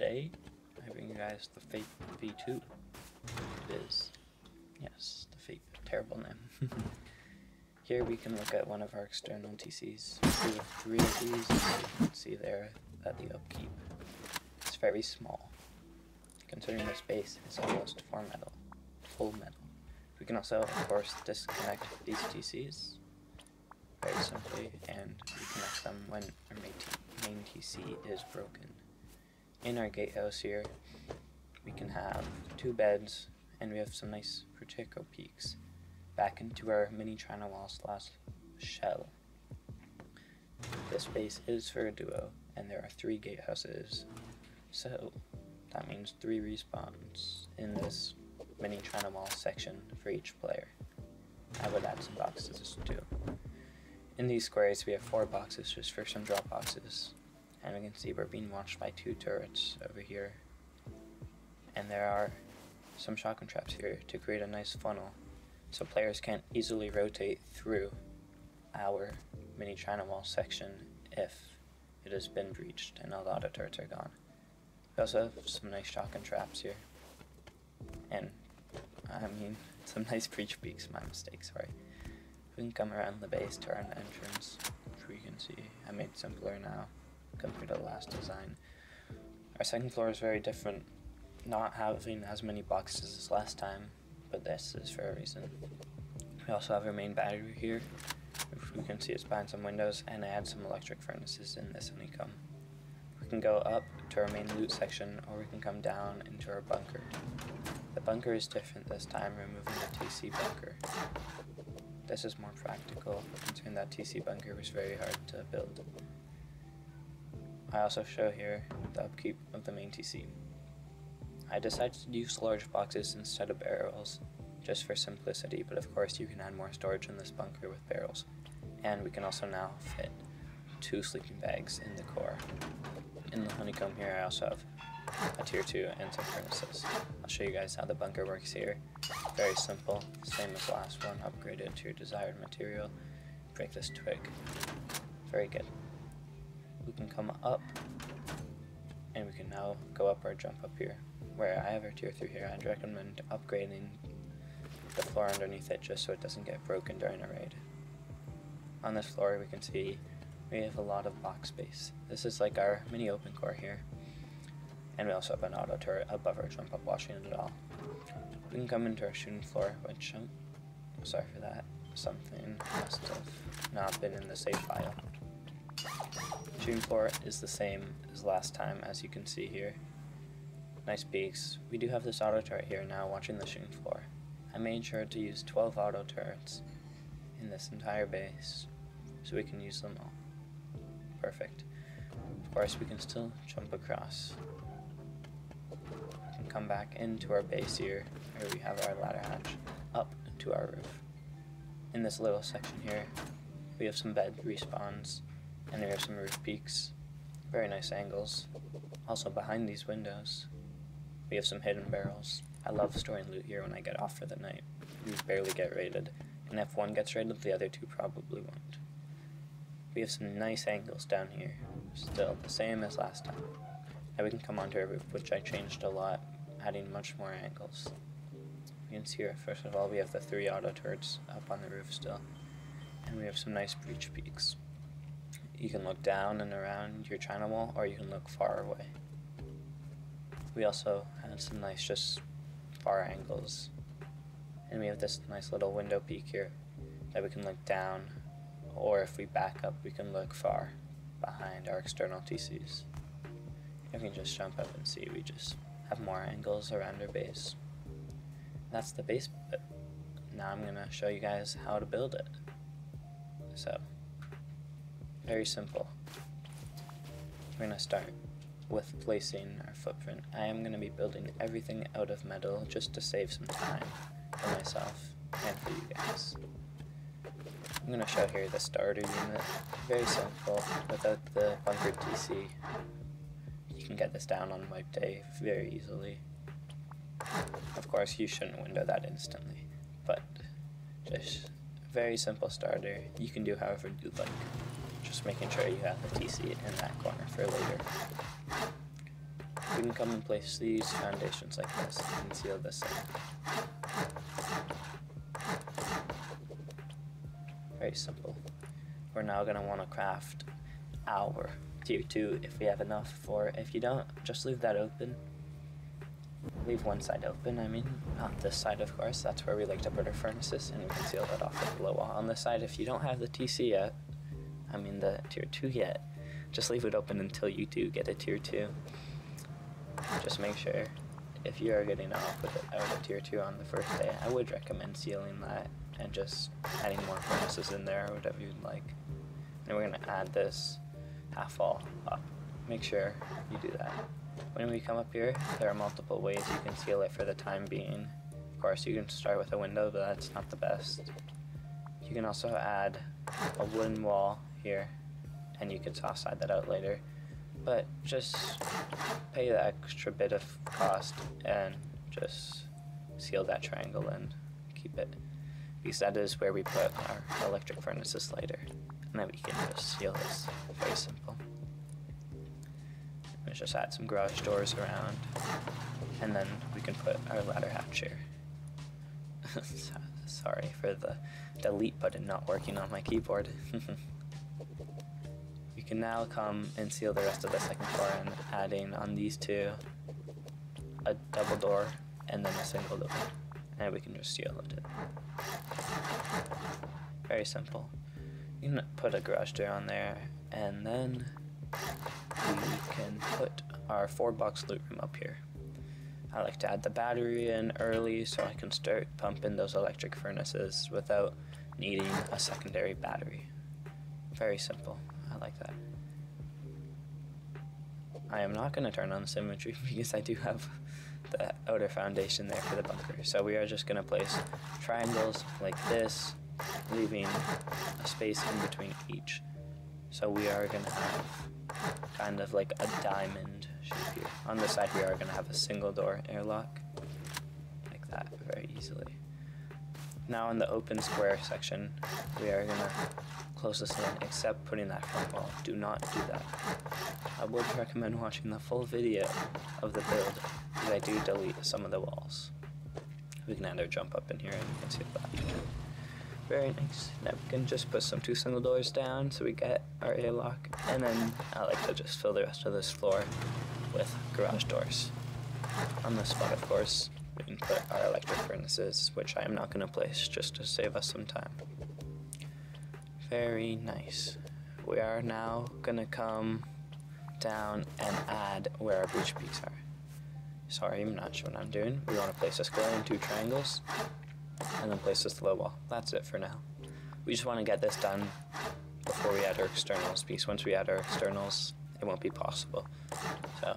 today I bring you guys the Fape V2. It is, yes, the Fape, terrible name. Here we can look at one of our external TCs. We have 3 of these, and you can see there that the Upkeep is very small, considering the space is almost full metal. We can also, of course, disconnect these TCs very simply and reconnect them when our main TC is broken. In our gatehouse here, we can have 2 beds, and we have some nice Pacheco peaks back into our mini China wall / shell. This base is for a duo, and there are 3 gatehouses, so that means 3 respawns in this mini China wall section for each player. I would add some boxes too. In these squares we have 4 boxes just for some drop boxes, and we can see we're being watched by 2 turrets over here, and there are some shotgun traps here to create a nice funnel so players can't easily rotate through our mini China wall section if it has been breached and a lot of turrets are gone. We also have some nice shotgun traps here, and some nice breach peaks, my mistake, sorry. We can come around the base to our entrance, which we can see I made simpler now compared to the last design. Our second floor is very different, not having as many boxes as last time, but this is for a reason. We also have our main battery here, which we can see is behind some windows, and I add some electric furnaces in this honeycomb. We can go up to our main loot section, or we can come down into our bunker. The bunker is different this time, removing the TC bunker. This is more practical, considering that TC bunker was very hard to build. I also show here the upkeep of the main TC. I decided to use large boxes instead of barrels, just for simplicity, but of course you can add more storage in this bunker with barrels. And we can also now fit 2 sleeping bags in the core. In the honeycomb here I also have a tier 2 and some furnaces. I'll show you guys how the bunker works here. Very simple, same as the last one, upgraded to your desired material. Break this twig. Very good. We can come up, and we can now go up or jump up here. Where I have our tier 3 here, I'd recommend upgrading the floor underneath it just so it doesn't get broken during a raid. On this floor we can see we have a lot of box space. This is like our mini open core here. And we also have an auto turret above our jump up watching it all. We can come into our shooting floor, which, sorry for that, something must have not been in the save file. Shooting floor is the same as last time, as you can see here. Nice peaks. We do have this auto turret here now watching the shooting floor. I made sure to use 12 auto turrets in this entire base, so we can use them all. Perfect. Of course we can still jump across. We can come back into our base here, where we have our ladder hatch up to our roof. In this little section here, we have some bed respawns, and we have some roof peaks. Very nice angles. Also behind these windows, we have some hidden barrels. I love storing loot here when I get off for the night. We barely get raided, and if one gets raided, the other 2 probably won't. We have some nice angles down here, still the same as last time. Now we can come onto our roof, which I changed a lot, adding much more angles. You can see here, first of all, we have the 3 auto turrets up on the roof still, and we have some nice breach peaks. You can look down and around your China wall, or you can look far away. We also had some nice just far angles, and we have this nice little window peak here that we can look down, or if we back up we can look far behind our external TCs. If we can just jump up and see, we just have more angles around our base. That's the base bit. Now I'm gonna show you guys how to build it. So, very simple. We're gonna start with placing our footprint. I am going to be building everything out of metal just to save some time for myself and for you guys. I'm going to show here the starter unit. Very simple. Without the bunker TC, you can get this down on wipe day very easily. Of course you shouldn't window that instantly, but just very simple starter. You can do however you'd like. Just making sure you have the TC in that corner for later. we can come and place these foundations like this and seal this in. Very simple. We're now going to want to craft our tier 2 if we have enough, or if you don't, just leave that open. Leave one side open, I mean, not this side of course, that's where we like to put our furnaces, and we can seal that off with the low wall. On this side, if you don't have the TC yet, I mean the tier 2 yet, just leave it open until you do get a tier 2. Just make sure, if you are getting off with a tier 2 on the first day, I would recommend sealing that and just adding more furnaces in there or whatever you'd like. And we're going to add this half wall up. Make sure you do that. When we come up here, there are multiple ways you can seal it for the time being. Of course, you can start with a window, but that's not the best. You can also add a wooden wall here, and you can soft side that out later. But just pay the extra bit of cost and just seal that triangle and keep it. Because that is where we put our electric furnaces later. And then we can just seal this. Very simple. Let's just add some garage doors around, and then we can put our ladder hatch here. Sorry for the delete button not working on my keyboard. We can now come and seal the rest of the second floor and adding on these two a double door and then a single door, and we can just seal it in. Very simple. You can put a garage door on there, and then we can put our 4-box loot room up here. I like to add the battery in early so I can start pumping those electric furnaces without needing a secondary battery. Very simple. I like that. I am not going to turn on the symmetry because I do have the outer foundation there for the bunker. So we are just going to place triangles like this, leaving a space in between each. So we are going to have kind of like a diamond shape here. On this side we are going to have a single door airlock, like that, very easily. Now in the open square section, we are going to close this in, except putting that front wall. Do not do that. I would recommend watching the full video of the build, because I do delete some of the walls. We can add our jump up in here and you can see that. Very nice. Now we can just put some 2 single doors down so we get our airlock, and then I like to just fill the rest of this floor with garage doors. On this spot, of course, we can put our electric furnaces, which I am not going to place just to save us some time. Very nice. We are now going to come down and add where our breach peaks are. Sorry, I'm not sure what I'm doing. We want to place a square and 2 triangles, and then place this low wall. That's it for now. We just want to get this done before we add our externals, because once we add our externals, it won't be possible. So,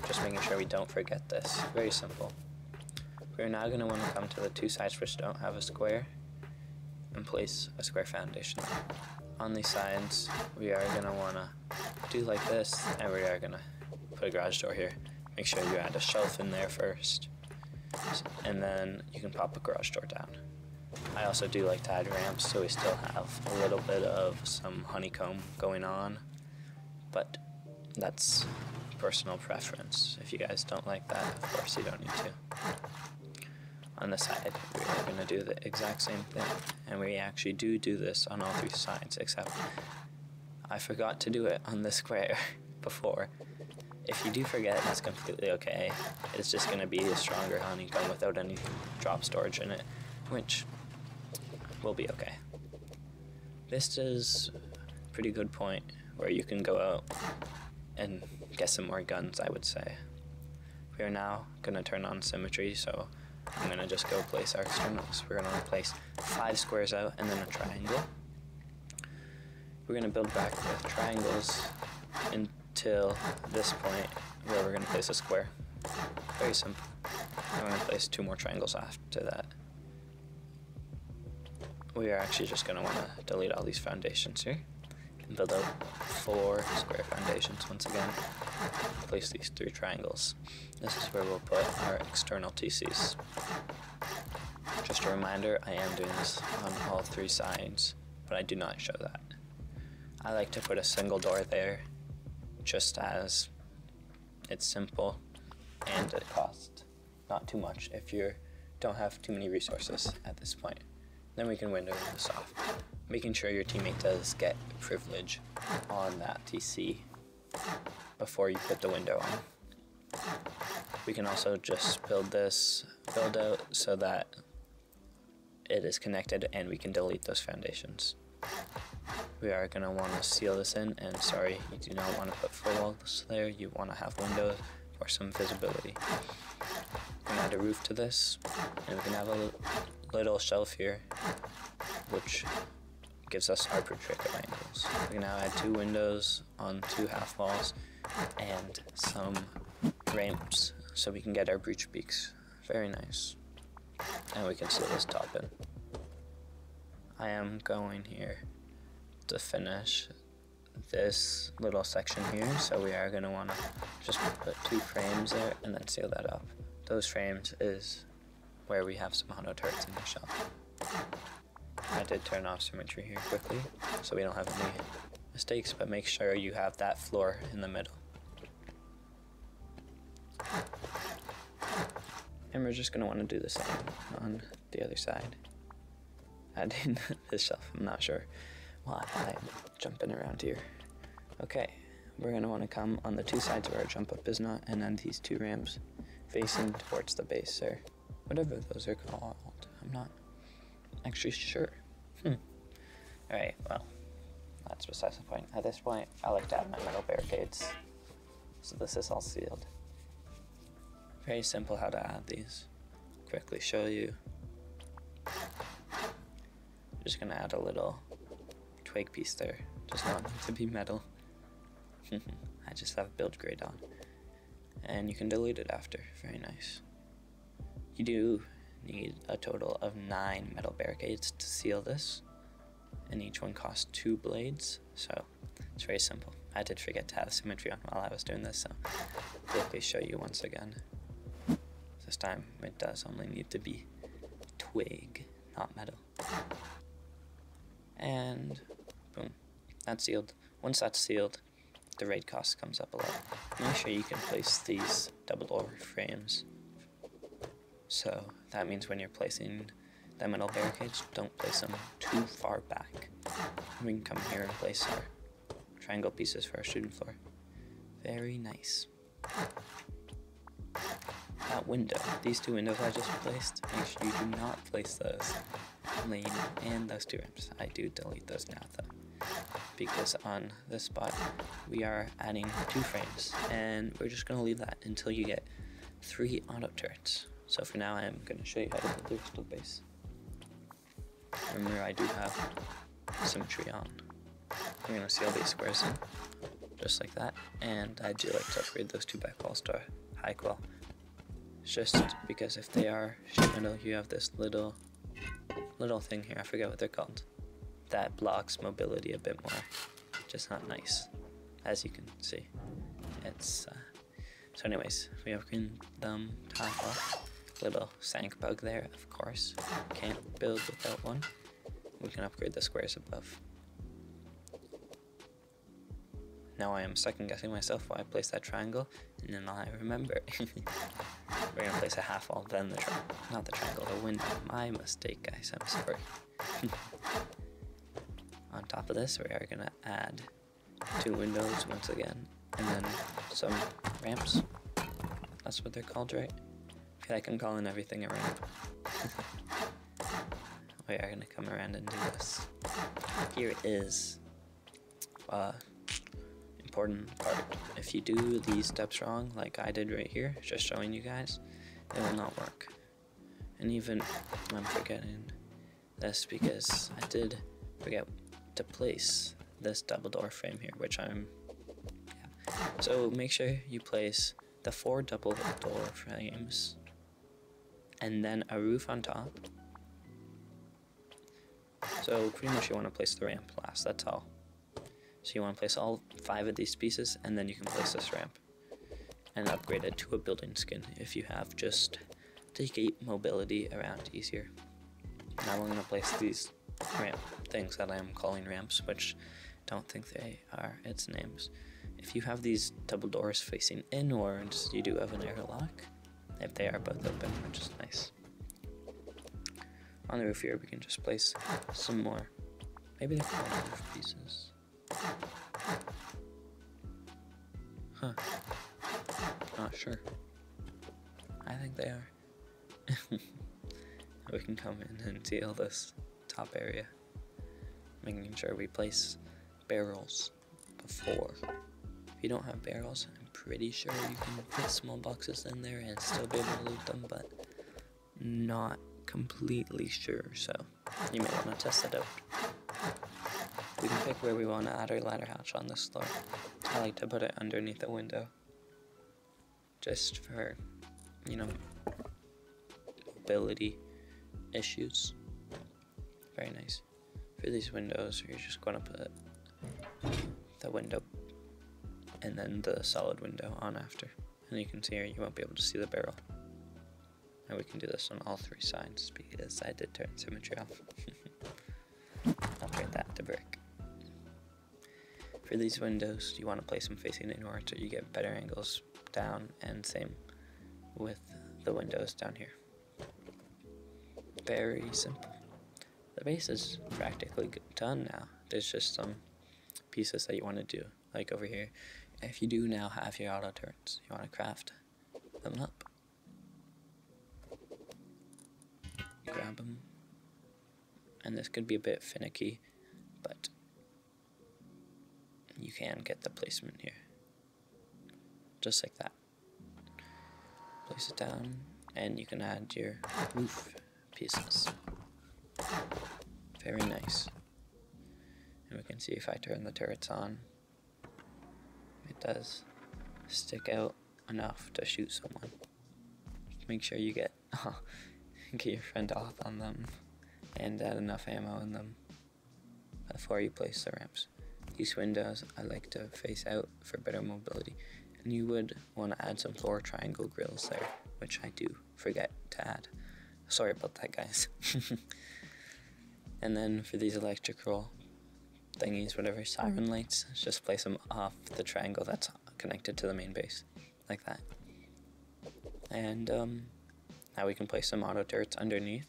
just making sure we don't forget this. Very simple. We're now going to want to come to the 2 sides which don't have a square and place a square foundation there. On these sides, we are going to want to do like this, and we are going to put a garage door here. Make sure you add a shelf in there first, and then you can pop a garage door down. I also do like to add ramps so we still have a little bit of some honeycomb going on, but that's personal preference. If you guys don't like that, of course you don't need to. On the side, we are going to do the exact same thing, and we actually do this on all 3 sides, except I forgot to do it on the square before. If you do forget, that's completely okay. It's just going to be a stronger honeycomb without any drop storage in it, which will be okay. This is a pretty good point where you can go out and get some more guns, I would say. We are now going to turn on symmetry, so I'm going to just go place our externals. We're going to place 5 squares out and then a triangle. We're going to build back with triangles until this point where we're going to place a square. Very simple. I'm going to place 2 more triangles after that. We are actually just going to want to delete all these foundations here and build out 4 square foundations once again. Place these 3 triangles. This is where we'll put our external TCs. Just a reminder, I am doing this on all 3 sides, but I do not show that. I like to put a single door there, just as it's simple. and it costs not too much if you don't have too many resources at this point. Then we can window this off, making sure your teammate does get privilege on that TC before you put the window on. We can also just build this build out so that it is connected and we can delete those foundations. We are going to want to seal this in, and sorry, you do not want to put full walls there, you want to have windows for some visibility. We can add a roof to this, and we can have a little shelf here, which gives us our projectile angles. We can now add 2 windows on 2 half walls and some ramps so we can get our breach peaks. Very nice. And we can seal this top in. I am going here to finish this little section here, so we are going to want to just put 2 frames there and then seal that up. Those frames is where we have some auto turrets in the shelf. I did turn off symmetry here quickly so we don't have any mistakes, but make sure you have that floor in the middle. And we're just going to want to do the same on the other side. Adding this shelf, I'm not sure why I'm jumping around here. Okay, we're going to want to come on the 2 sides where our jump up is not, and then these 2 ramps facing towards the base there. Whatever those are called, I'm not actually sure. Alright, well, that's besides the point. At this point, I like to add my metal barricades. So this is all sealed. Very simple how to add these. Quickly show you. Just gonna add a little twig piece there. Does not need to be metal. I just have build grade on. And you can delete it after. Very nice. You do need a total of 9 metal barricades to seal this, and each one costs 2 blades, so it's very simple. I did forget to have symmetry on while I was doing this, so quickly show you once again. This time it does only need to be twig, not metal. And boom, that's sealed. Once that's sealed, the raid cost comes up a lot. Make sure you can place these double door frames. So that means when you're placing the metal barricades, don't place them too far back. We can come here and place our triangle pieces for our shooting floor. Very nice. That window, these 2 windows I just placed, make sure you do not place those lane and those 2 ramps. I do delete those now though, because on this spot we are adding 2 frames, and we're just going to leave that until you get 3 auto turrets. So for now I am going to show you how to build the crystal base. Remember, I do have symmetry on. I'm going to seal these squares in, just like that, and I do like to upgrade those 2 back walls to high qual. Just because if they are sheet metal, you have this little thing here, I forget what they're called, that blocks mobility a bit more. Just not nice, as you can see. It's so anyways, we upgrade them to high qual. Little sank bug there, of course. Can't build without one. We can upgrade the squares above. Now I am second guessing myself why I placed that triangle, and then I remember. We're gonna place a half wall, then the not the triangle, the window. My mistake, guys, I'm sorry. On top of this, we are gonna add 2 windows once again, and then some ramps. That's what they're called, right? I feel like I'm calling everything a ramp. We are gonna come around and do this. Here is important part. If you do these steps wrong, like I did right here, just showing you guys, it will not work. And even I'm forgetting this because I did forget to place this double door frame here, which so make sure you place the 4 double door frames and then a roof on top. So pretty much you want to place the ramp last, that's all. So you want to place all 5 of these pieces, and then you can place this ramp and upgrade it to a building skin if you have, just to keep mobility around easier. Now I'm going to place these ramp things that I am calling ramps, which don't think they are its names. if you have these double doors facing inwards, you do have an airlock if they are both open, which is nice. On the roof here, we can just place some more. Maybe they're called roof pieces. Huh. Not sure. I think they are. We can come in and seal this top area, making sure we place barrels before. If you don't have barrels, I'm pretty sure you can put small boxes in there and still be able to loot them, but not completely sure, so you may want to test it out. We can pick where we want to add our ladder hatch on this floor. I like to put it underneath the window, just for, you know, mobility issues. Very nice. For these windows, you're just going to put the window and then the solid window on after. And you can see here, you won't be able to see the barrel. And we can do this on all 3 sides because I did turn symmetry off. I'll turn that to brick. For these windows, you want to place them facing inwards so you get better angles down, and same with the windows down here. Very simple. The base is practically done now. There's just some pieces that you want to do, like over here. If you do now have your auto turrets, you want to craft them up. Grab them. And this could be a bit finicky, but you can get the placement here. Just like that. Place it down, and you can add your roof pieces. Very nice. And we can see if I turn the turrets on, it does stick out enough to shoot someone. Make sure you get your friend off on them and add enough ammo in them before you place the ramps. These windows I like to face out for better mobility, and you would want to add some floor triangle grills there, which I do forget to add. Sorry about that, guys. And then for these electrical thingies, whatever, siren lights, just place them off the triangle that's connected to the main base, like that. And now we can place some auto turrets underneath.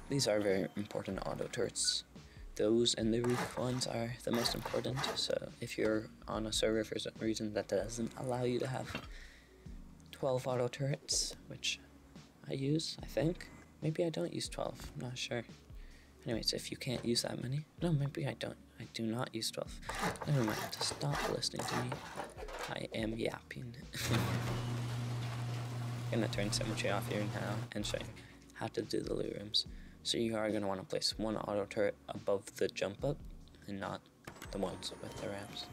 These are very important auto turrets. Those and the roof ones are the most important, so if you're on a server for some reason that doesn't allow you to have 12 auto turrets, which I use, I think. Maybe I don't use 12, I'm not sure. Anyways, if you can't use that many, no, maybe I don't. I do not use 12. Never mind, stop listening to me. I am yapping. I'm gonna turn symmetry off here now and show you how to do the loot rooms. So you are gonna want to place one auto turret above the jump up and not the ones with the ramps.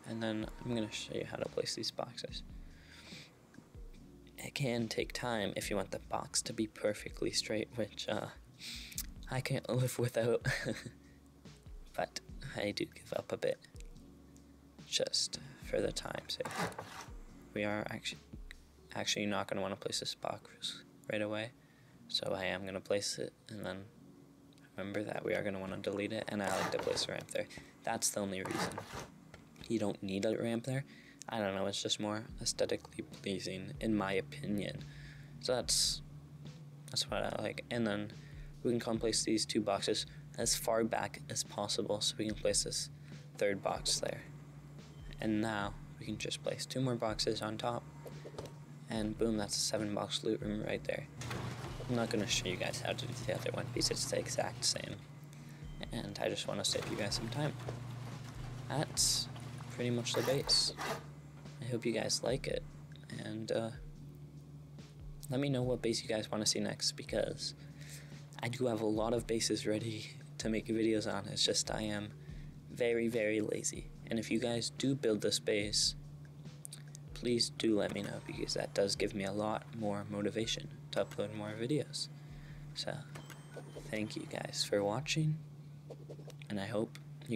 And then I'm gonna show you how to place these boxes. It can take time if you want the box to be perfectly straight, which I can't live without. But I do give up a bit, just for the time's sake. We are actually not going to want to place this box right away, so I am going to place it, and then remember that we are going to want to delete it, and I like to place a ramp there. That's the only reason. You don't need a ramp there. I don't know, it's just more aesthetically pleasing in my opinion. So that's what I like. And then we can come place these 2 boxes as far back as possible, so we can place this 3rd box there. And now we can just place 2 more boxes on top, and boom, that's a 7-box loot room right there. I'm not going to show you guys how to do the other one because it's the exact same, and I just want to save you guys some time. That's pretty much the base. I hope you guys like it, and let me know what base you guys want to see next, because I do have a lot of bases ready to make videos on. It's just I am very, very lazy. And if you guys do build this base, please do let me know, because that does give me a lot more motivation to upload more videos. So, thank you guys for watching, and I hope